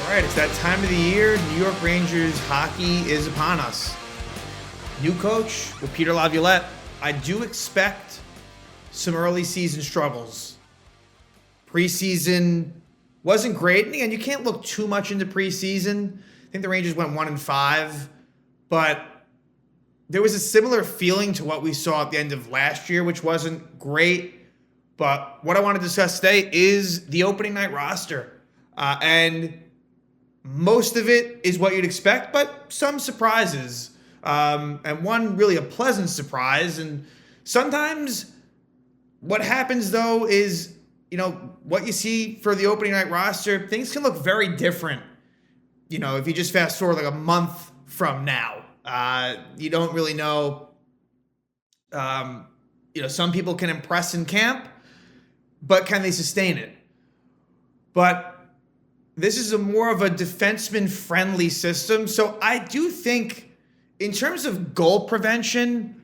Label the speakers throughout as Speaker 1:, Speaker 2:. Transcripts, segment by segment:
Speaker 1: All right, it's that time of the year. New York Rangers hockey is upon us. New coach with Peter Laviolette. I do expect some early season struggles. Preseason wasn't great. And again, you can't look too much into preseason. I think the Rangers went 1-5, but there was a similar feeling to what we saw at the end of last year, which wasn't great. But what I want to discuss today is the opening night roster. And most of it is what you'd expect, but some surprises. And one really a pleasant surprise. And sometimes what happens, though, is, what you see for the opening night roster, things can look very different. If you just fast forward like a month from now, you don't really know. Some people can impress in camp, but can they sustain it? But this is more of a defenseman-friendly system. So I do think, in terms of goal prevention,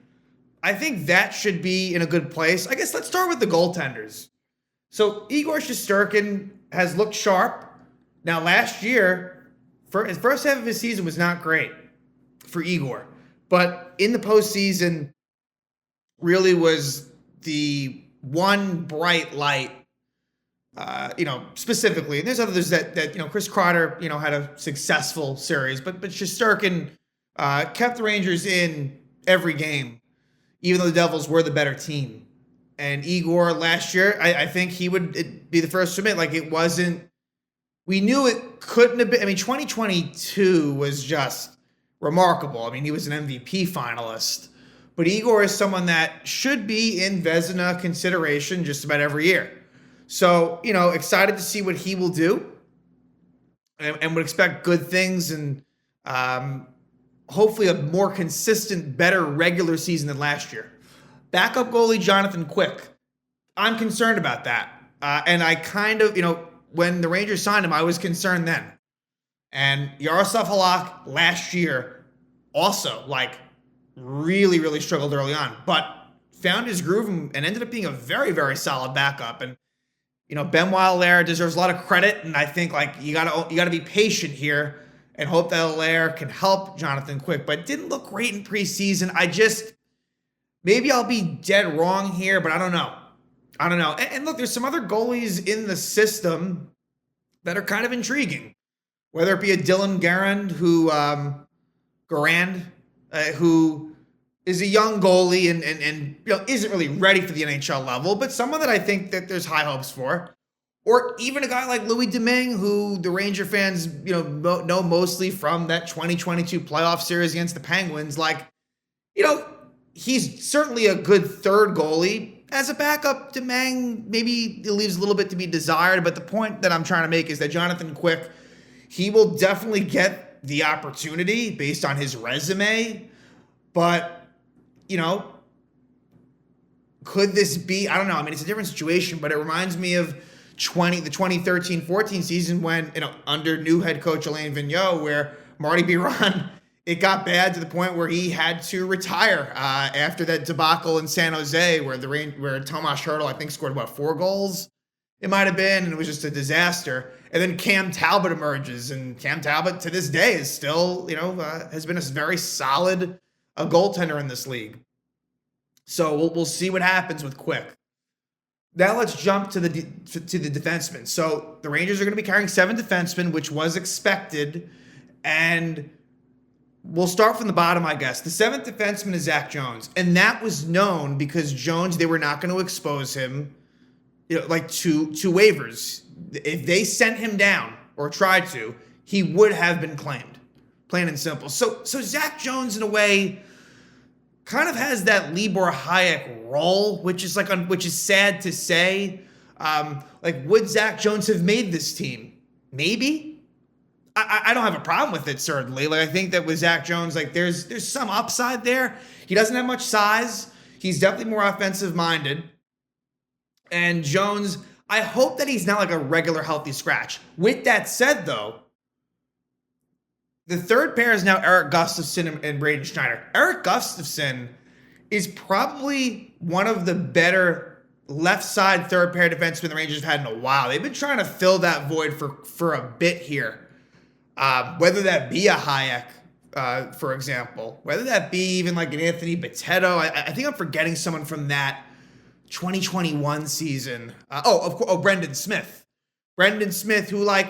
Speaker 1: I think that should be in a good place. I guess let's start with the goaltenders. So Igor Shesterkin has looked sharp. Now, last year, his first half of his season was not great for Igor. But in the postseason, really was the one bright light, specifically. And there's others that Chris Kreider, had a successful series. But Shesterkin kept the Rangers in every game, even though the Devils were the better team. And Igor last year, I think he would be the first to admit, it wasn't, we knew it couldn't have been. 2022 was just remarkable. He was an MVP finalist. But Igor is someone that should be in Vezina consideration just about every year. So, excited to see what he will do and would expect good things and hopefully a more consistent, better regular season than last year. Backup goalie Jonathan Quick. I'm concerned about that. And I kind of, when the Rangers signed him, I was concerned then. And Yaroslav Halak last year also, really, really struggled early on, but found his groove and ended up being a very, very solid backup. And, Benoit Allaire deserves a lot of credit. And I think, you gotta be patient here and hope that Allaire can help Jonathan Quick, but didn't look great in preseason. Maybe I'll be dead wrong here, but I don't know. And look, there's some other goalies in the system that are kind of intriguing. Whether it be a Dylan Garand, who is a young goalie and isn't really ready for the NHL level, but someone that I think that there's high hopes for. Or even a guy like Louis Domingue, who the Ranger fans know mostly from that 2022 playoff series against the Penguins. He's certainly a good third goalie. As a backup, Domingue maybe leaves a little bit to be desired, but the point that I'm trying to make is that Jonathan Quick, he will definitely get the opportunity based on his resume, but, could this be, I don't know. It's a different situation, but it reminds me of the 2013-14 season when, under new head coach Alain Vigneault, where Marty Biron, it got bad to the point where he had to retire after that debacle in San Jose, where Tomas Hertl, I think, scored 4 goals. It might have been, and it was just a disaster. And then Cam Talbot emerges, and Cam Talbot to this day is still, has been a very solid goaltender in this league. So we'll see what happens with Quick. Now let's jump to the defensemen. So the Rangers are going to be carrying 7 defensemen, which was expected, and we'll start from the bottom, I guess. The 7th defenseman is Zach Jones, and that was known because Jones, they were not going to expose him, to waivers. If they sent him down or tried to, he would have been claimed, plain and simple. So Zach Jones, in a way, kind of has that Libor Hayek role, which is sad to say. Would Zach Jones have made this team? Maybe. I don't have a problem with it, certainly. I think that with Zach Jones, there's some upside there. He doesn't have much size. He's definitely more offensive minded. And Jones, I hope that he's not a regular healthy scratch. With that said, though, the third pair is now Eric Gustafsson and Braden Schneider. Eric Gustafsson is probably one of the better left side third pair defensemen the Rangers have had in a while. They've been trying to fill that void for a bit here. Whether that be a Hayek, for example, whether that be even like an Anthony Boteto. I think I'm forgetting someone from that 2021 season. Of course, Brendan Smith. Brendan Smith, who like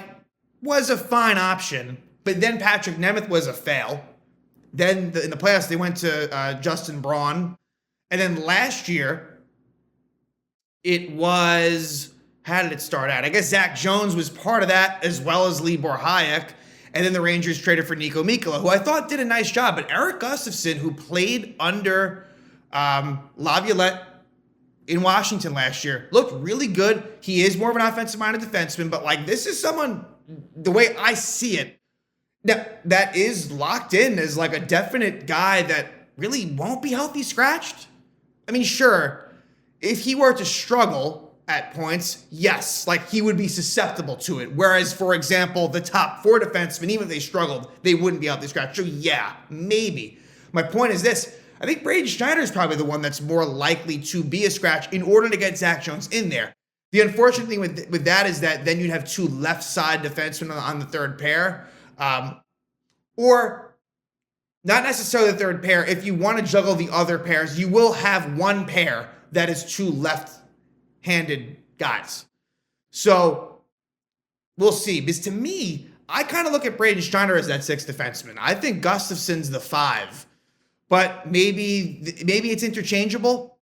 Speaker 1: was a fine option, but then Patrick Nemeth was a fail. Then in the playoffs, they went to Justin Braun. And then last year, it was, how did it start out? I guess Zach Jones was part of that, as well as Libor Hayek. And then the Rangers traded for Nico Mikkola, who I thought did a nice job. But Eric Gustafsson, who played under Laviolette in Washington last year, looked really good. He is more of an offensive-minded defenseman, but like this is someone, the way I see it, that is locked in as like a definite guy that really won't be healthy scratched. I mean, sure, if he were to struggle at points, yes, like he would be susceptible to it. Whereas, for example, the top 4 defensemen, even if they struggled, they wouldn't be healthy scratched. So yeah, maybe. My point is this. I think Braden Schneider is probably the one that's more likely to be a scratch in order to get Zach Jones in there. The unfortunate thing with that is that then you'd have 2 left side defensemen on the third pair. Or not necessarily the third pair. If you want to juggle the other pairs, you will have one pair that is 2 left-handed guys. So we'll see. Because to me, I kind of look at Braden Schneider as that 6th defenseman. I think Gustafsson's the 5. But maybe it's interchangeable,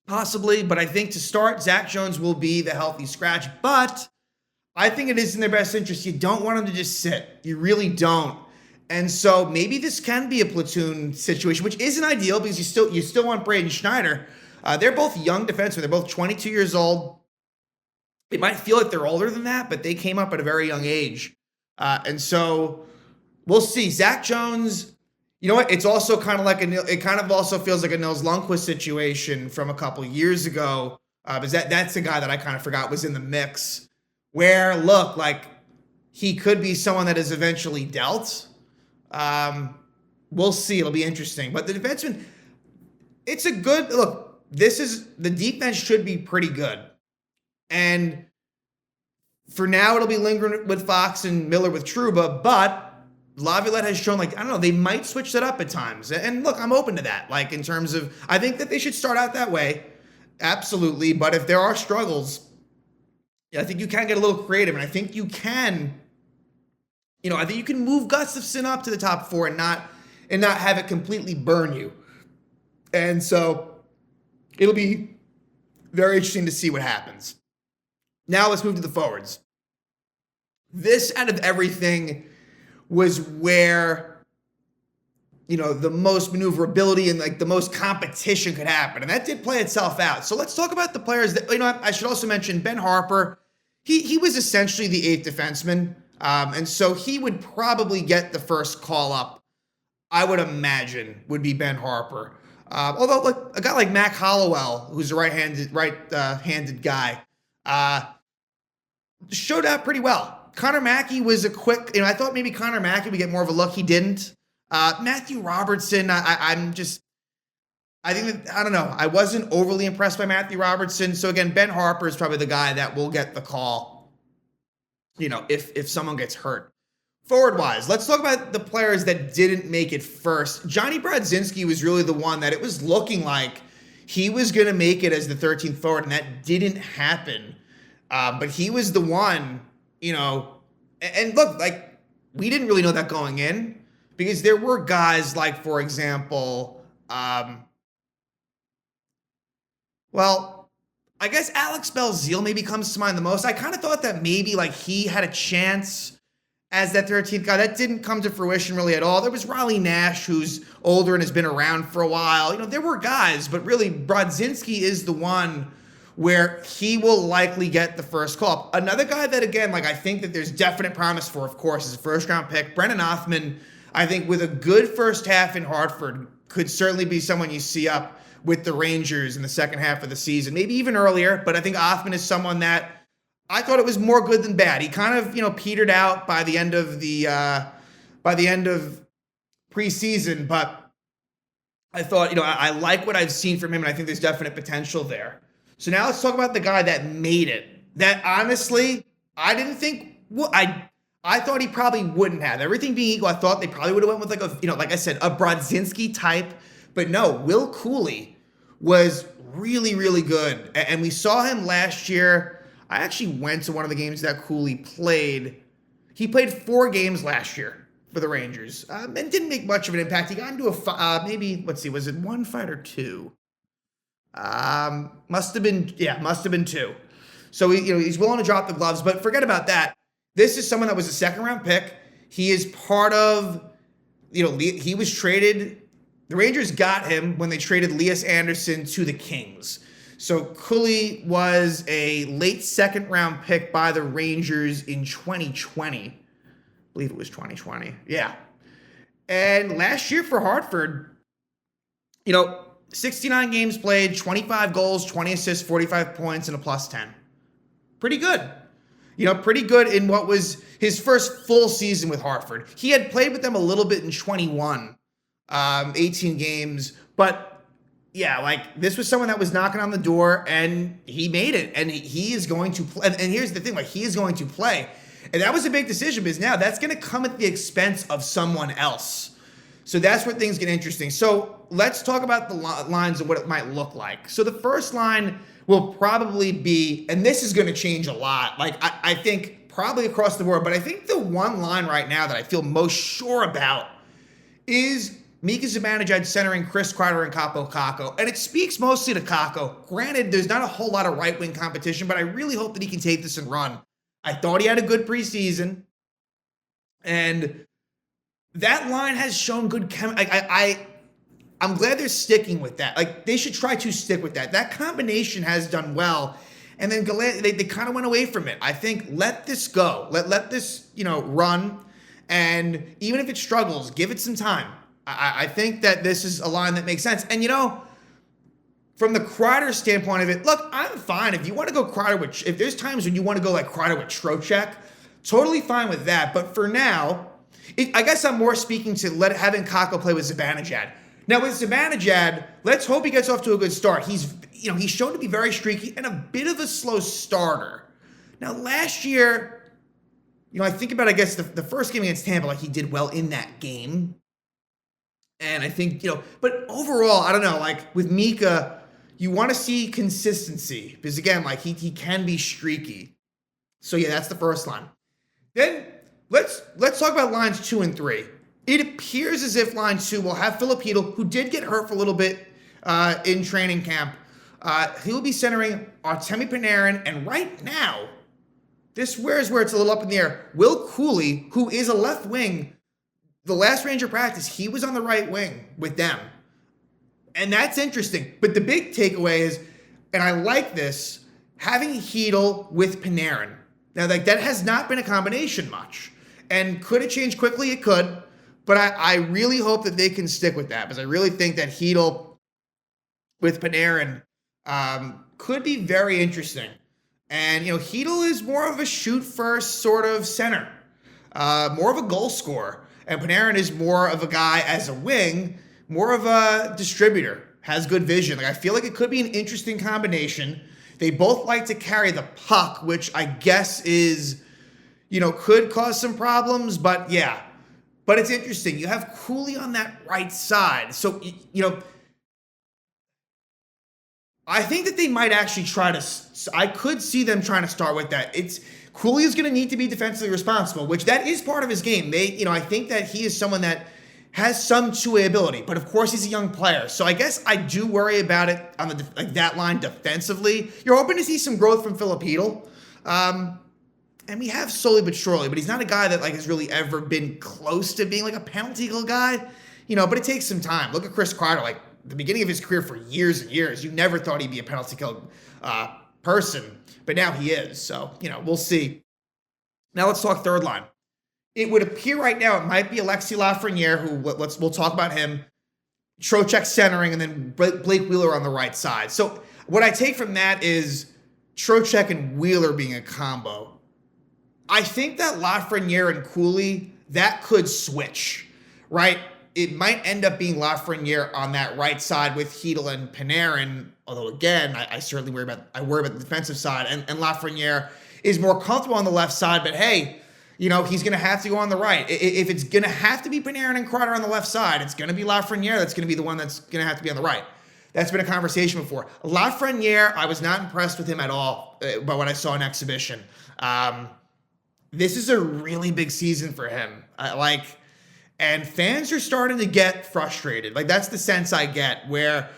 Speaker 1: possibly. But I think to start, Zach Jones will be the healthy scratch. But I think it is in their best interest. You don't want him to just sit. You really don't. And so maybe this can be a platoon situation, which isn't ideal because you still want Braden Schneider. They're both young defensemen. They're both 22 years old. It might feel like they're older than that, but they came up at a very young age. And so we'll see. Zach Jones, you know what? It's also kind of like it kind of also feels like a Nils Lundkvist situation from a couple years ago. Because that's the guy that I kind of forgot was in the mix. Where, look, like he could be someone that is eventually dealt. We'll see. It'll be interesting. But the defenseman, it's a good look. The defense should be pretty good. And for now, it'll be lingering with Fox and Miller with Trouba. But Laviolette has shown, like, I don't know, they might switch that up at times. And look, I'm open to that. Like, in terms of, I think that they should start out that way. Absolutely. But if there are struggles, I think you can get a little creative. And I think you can, I think you can move Gustafsson up to the top 4 and not have it completely burn you. And so it'll be very interesting to see what happens. Now let's move to the forwards. This, out of everything, was where, the most maneuverability and like the most competition could happen. And that did play itself out. So let's talk about the players that, I should also mention Ben Harper. He was essentially the 8th defenseman. And so he would probably get the first call up, I would imagine, would be Ben Harper. Although like a guy like Mac Hollowell, who's a right-handed guy, showed out pretty well. Connor Mackey was a quick, I thought maybe Connor Mackey would get more of a look. He didn't. Matthew Robertson, I don't know. I wasn't overly impressed by Matthew Robertson. So again, Ben Harper is probably the guy that will get the call, if someone gets hurt. Forward-wise, let's talk about the players that didn't make it first. Johnny Brodzinski was really the one that it was looking like he was going to make it as the 13th forward, and that didn't happen. But he was the one, and look, like, we didn't really know that going in because there were guys like, for example, I guess Alex Belzile maybe comes to mind the most. I kind of thought that maybe like he had a chance as that 13th guy. That didn't come to fruition really at all. There was Riley Nash, who's older and has been around for a while. There were guys, but really Brodzinski is the one where he will likely get the first call. Another guy that, again, like I think that there's definite promise for, of course, is a first-round pick. Brennan Othmann, I think with a good first half in Hartford, could certainly be someone you see up with the Rangers in the second half of the season, maybe even earlier. But I think Othmann is someone that I thought it was more good than bad. He kind of, petered out by the end of preseason, but I thought, I like what I've seen from him, and I think there's definite potential there. So now let's talk about the guy that made it. That honestly, I didn't think. Well, I I thought he probably wouldn't have. Everything being equal, I thought they probably would have went with like a, like I said, a Brodzinski type. But no, Will Cuylle was really, really good. And we saw him last year. I actually went to one of the games that Cuylle played. He played 4 games last year for the Rangers and didn't make much of an impact. He got into a maybe, let's see, was it 1 fight or 2? Must have been 2. So he's willing to drop the gloves, but forget about that. This is someone that was a 2nd-round pick. He is part of, he was traded. The Rangers got him when they traded Elias Anderson to the Kings. So Cuylle was a late 2nd-round pick by the Rangers in 2020. I believe it was 2020. Yeah. And last year for Hartford, 69 games played, 25 goals, 20 assists, 45 points, and a +10. Pretty good. Pretty good in what was his first full season with Hartford. He had played with them a little bit in 21, 18 games. But, yeah, this was someone that was knocking on the door, and he made it. And he is going to play. And here's the thing, he is going to play. And that was a big decision because now that's going to come at the expense of someone else. So that's where things get interesting. So let's talk about the lines and what it might look like. So the first line will probably be, and this is going to change a lot, I think probably across the board, but I think the one line right now that I feel most sure about is Mika Zibanejad centering Chris Kreider and Kaapo Kakko. And it speaks mostly to Kakko. Granted, there's not a whole lot of right-wing competition, but I really hope that he can take this and run. I thought he had a good preseason, and that line has shown good I'm glad they're sticking with that. They should try to stick with that. That combination has done well, and then they kind of went away from it. I think let this go. Let this run, and even if it struggles, give it some time. I think that this is a line that makes sense. And from the Kreider standpoint of it, look, I'm fine. If you want to go Kreider if there's times when you want to go Kreider with Trocheck, totally fine with that. But for now, I guess I'm more speaking to having Kakko play with Zibanejad. Now with Zibanejad, let's hope he gets off to a good start. He's shown to be very streaky and a bit of a slow starter. Now last year, I think about, I guess, the first game against Tampa, he did well in that game. And I think, but overall, I don't know, with Mika, you want to see consistency because again, he can be streaky. So yeah, that's the first line. Then let's talk about lines 2 and 3. It appears as if line 2 will have Filipino, who did get hurt for a little bit in training camp. He will be centering Artemi Panarin, and right now, this where it's a little up in the air. Will Cuylle, who is a left wing, the last Ranger practice, he was on the right wing with them. And that's interesting. But the big takeaway is, and I like this, having Cuylle with Panarin. Now, that has not been a combination much. And could it change quickly? It could. But I really hope that they can stick with that because I really think that Cuylle with Panarin could be very interesting. And, Cuylle is more of a shoot-first sort of center, more of a goal scorer. And Panarin is more of a guy as a wing, more of a distributor, has good vision. I feel like it could be an interesting combination. They both like to carry the puck, which I guess is, could cause some problems. But yeah, but it's interesting. You have Cuylle on that right side. So, I think that they might actually I could see them trying to start with that. Cuylle is going to need to be defensively responsible, which that is part of his game. I think that he is someone that has some two-way ability, but of course he's a young player. So I guess I do worry about it on that line defensively. You're hoping to see some growth from Filipino. And we have slowly but surely, but he's not a guy that has really ever been close to being a penalty kill guy, but it takes some time. Look at Chris Kreider, the beginning of his career for years and years. You never thought he'd be a penalty kill person, but now he is. So, we'll see. Now let's talk third line. It would appear right now it might be Alexis Lafreniere, who we'll talk about him. Trocheck centering, and then Blake Wheeler on the right side. So what I take from that is Trocheck and Wheeler being a combo. I think that Lafreniere and Cuylle, that could switch, right? It might end up being Lafreniere on that right side with Cuylle and Panarin. Although again, I certainly worry about the defensive side, and Lafreniere is more comfortable on the left side. But hey, He's going to have to go on the right. If it's going to have to be Panarin and Kreider on the left side, it's going to be Lafreniere that's going to be the one that's going to have to be on the right. That's been a conversation before. Lafreniere, I was not impressed with him at all by what I saw in exhibition. This is a really big season for him. And fans are starting to get frustrated. That's the sense I get, where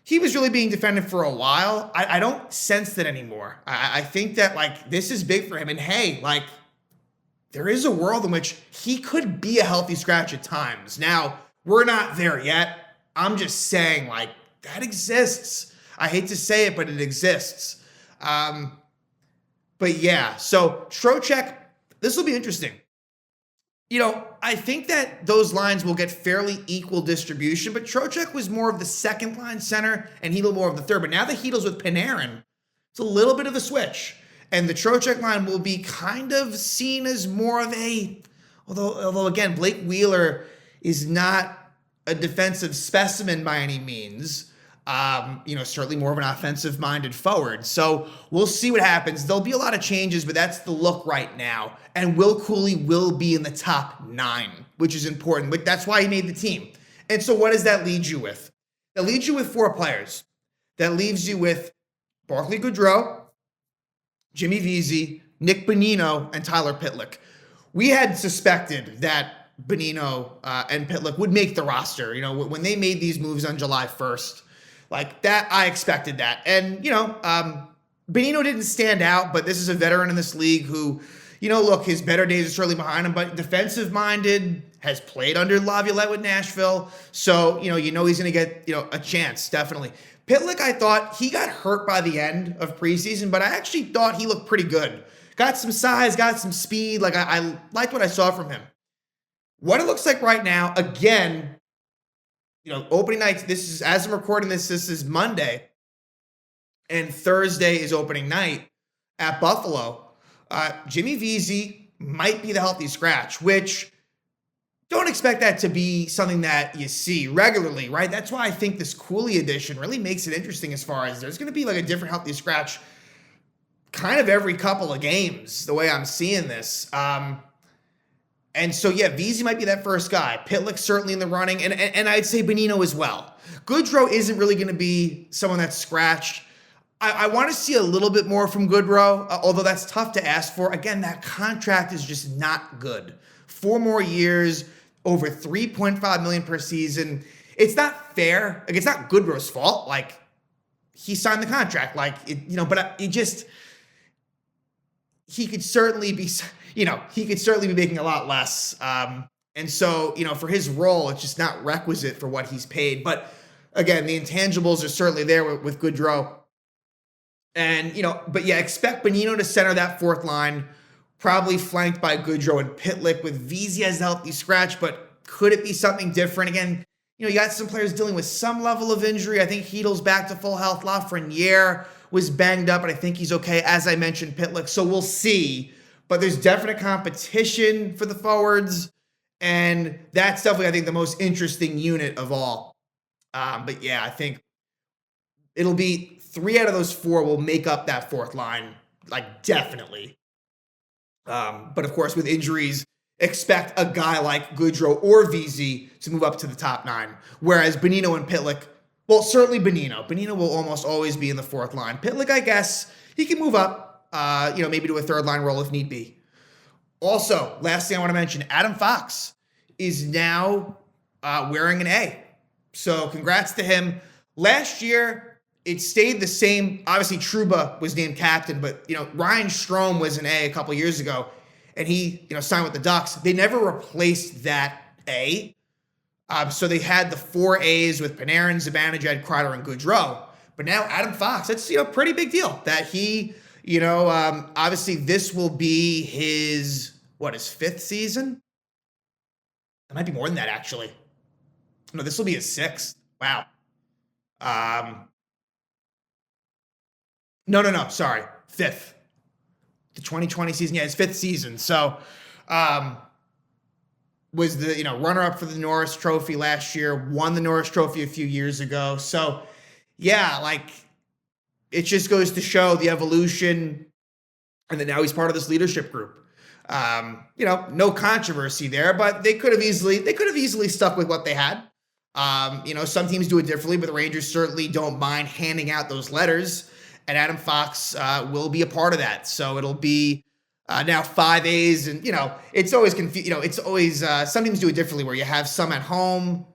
Speaker 1: he was really being defended for a while. I don't sense that anymore. I think that, this is big for him. And hey, there is a world in which he could be a healthy scratch at times. Now, we're not there yet. I'm just saying, that exists. I hate to say it, but it exists. But yeah, so Trocheck, this will be interesting. I think that those lines will get fairly equal distribution, but Trocheck was more of the second line center and Chytil more of the third. But now that Chytil's with Panarin, it's a little bit of a switch. And the Trocheck line will be kind of seen as more of although again, Blake Wheeler is not a defensive specimen by any means. Certainly more of an offensive-minded forward. So we'll see what happens. There'll be a lot of changes, but that's the look right now. And Will Cuylle will be in the top 9, which is important. But that's why he made the team. And so what does that lead you with? That leaves you with 4 players. That leaves you with Barclay Goodrow, Jimmy Vesey, Nick Bonino, and Tyler Pitlick. We had suspected that Bonino and Pitlick would make the roster. When they made these moves on July 1st, that, I expected that. And, Bonino didn't stand out, but this is a veteran in this league who, look, his better days are certainly behind him, but defensive-minded, has played under Laviolette with Nashville. So, he's going to get, a chance, definitely. Pitlick, I thought he got hurt by the end of preseason, but I actually thought he looked pretty good. Got some size, got some speed. I liked what I saw from him. What it looks like right now, again, opening night, this is, as I'm recording this is Monday, and Thursday is opening night at Buffalo. Jimmy Vesey might be the healthy scratch, which don't expect that to be something that you see regularly, right? That's why I think this Cuylle edition really makes it interesting, as far as there's going to be a different healthy scratch kind of every couple of games, the way I'm seeing this. And so, yeah, Vesey might be that first guy. Pitlick certainly in the running, and I'd say Bonino as well. Goodrow isn't really going to be someone that's scratched. I want to see a little bit more from Goodrow, although that's tough to ask for. Again, that contract is just not good. 4 more years, over $3.5 million per season. It's not fair. It's not Goodrow's fault. He signed the contract. He could certainly be, making a lot less. And so, for his role, it's just not requisite for what he's paid. But again, the intangibles are certainly there with Goodrow. And, but yeah, expect Bonino to center that 4th line, probably flanked by Goodrow and Pitlick, with Vesey as a healthy scratch. But could it be something different? Again, you got some players dealing with some level of injury. I think Chytil's back to full health. Lafreniere was banged up, but I think he's okay. As I mentioned, Pitlick. So we'll see. But there's definite competition for the forwards. And that's definitely, I think, the most interesting unit of all. But yeah, I think it'll be 3 out of those 4 will make up that 4th line, definitely. But of course, with injuries, expect a guy like Goodrow or Vesey to move up to the top 9. Whereas Bonino and Pitlick, well, certainly Bonino. Bonino will almost always be in the 4th line. Pitlick, I guess, he can move up, maybe to a 3rd line role if need be. Also, last thing I want to mention, Adam Fox is now wearing an A. So congrats to him. Last year, it stayed the same. Obviously, Trouba was named captain, but, Ryan Strome was an A a couple years ago, and he, signed with the Ducks. They never replaced that A. So they had the 4 A's with Panarin, Zibanejad, Kreider, and Goodrow. But now Adam Fox, that's, pretty big deal that he, obviously this will be his 5th season? It might be more than that, actually. No, this will be his 6th. Wow. No, sorry. 5th. The 2020 season, yeah, his 5th season. So, was the, runner-up for the Norris Trophy last year, won the Norris Trophy a few years ago. So, yeah, it just goes to show the evolution, and that now he's part of this leadership group. No controversy there, but they could have easily stuck with what they had. Some teams do it differently, but the Rangers certainly don't mind handing out those letters, and Adam Fox will be a part of that. So it'll be now 5As, and it's always confusing. It's always some teams do it differently, where you have some at home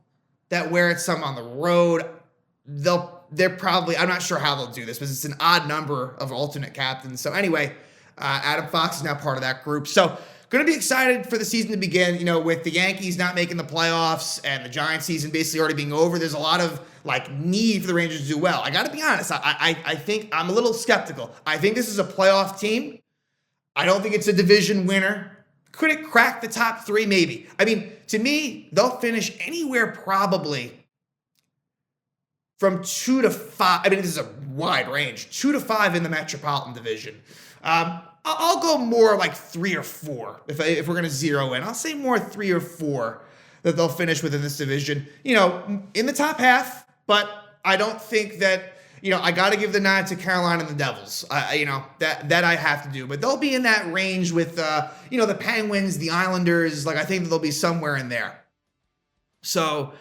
Speaker 1: that wear it, some on the road. They're probably, I'm not sure how they'll do this, but it's an odd number of alternate captains. So anyway, Adam Fox is now part of that group. So going to be excited for the season to begin, with the Yankees not making the playoffs and the Giants season basically already being over. There's a lot of need for the Rangers to do well. I got to be honest. I think I'm a little skeptical. I think this is a playoff team. I don't think it's a division winner. Could it crack the top 3? Maybe. I mean, to me, they'll finish anywhere probably from 2 to 5. I mean, this is a wide range. 2 to 5 in the Metropolitan Division. I'll go more like 3 or 4 if we're going to zero in. I'll say more 3 or 4 that they'll finish within this division. In the top half, but I don't think that, I got to give the nod to Carolina and the Devils. That I have to do. But they'll be in that range with, the Penguins, the Islanders. I think that they'll be somewhere in there. So,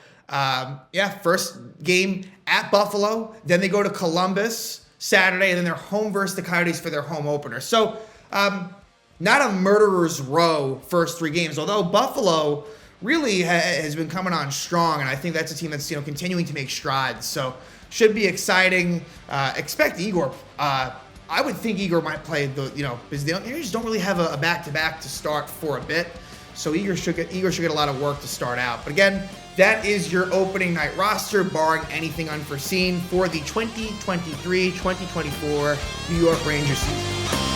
Speaker 1: first game at Buffalo. Then they go to Columbus Saturday, and then they're home versus the Coyotes for their home opener. So, not a murderer's row first 3 games, although Buffalo really has been coming on strong, and I think that's a team that's continuing to make strides. So should be exciting. Expect Igor. I would think Igor might play because they just don't really have a back-to-back to start for a bit. So Igor should get a lot of work to start out. But again, that is your opening night roster, barring anything unforeseen for the 2023-2024 New York Rangers season.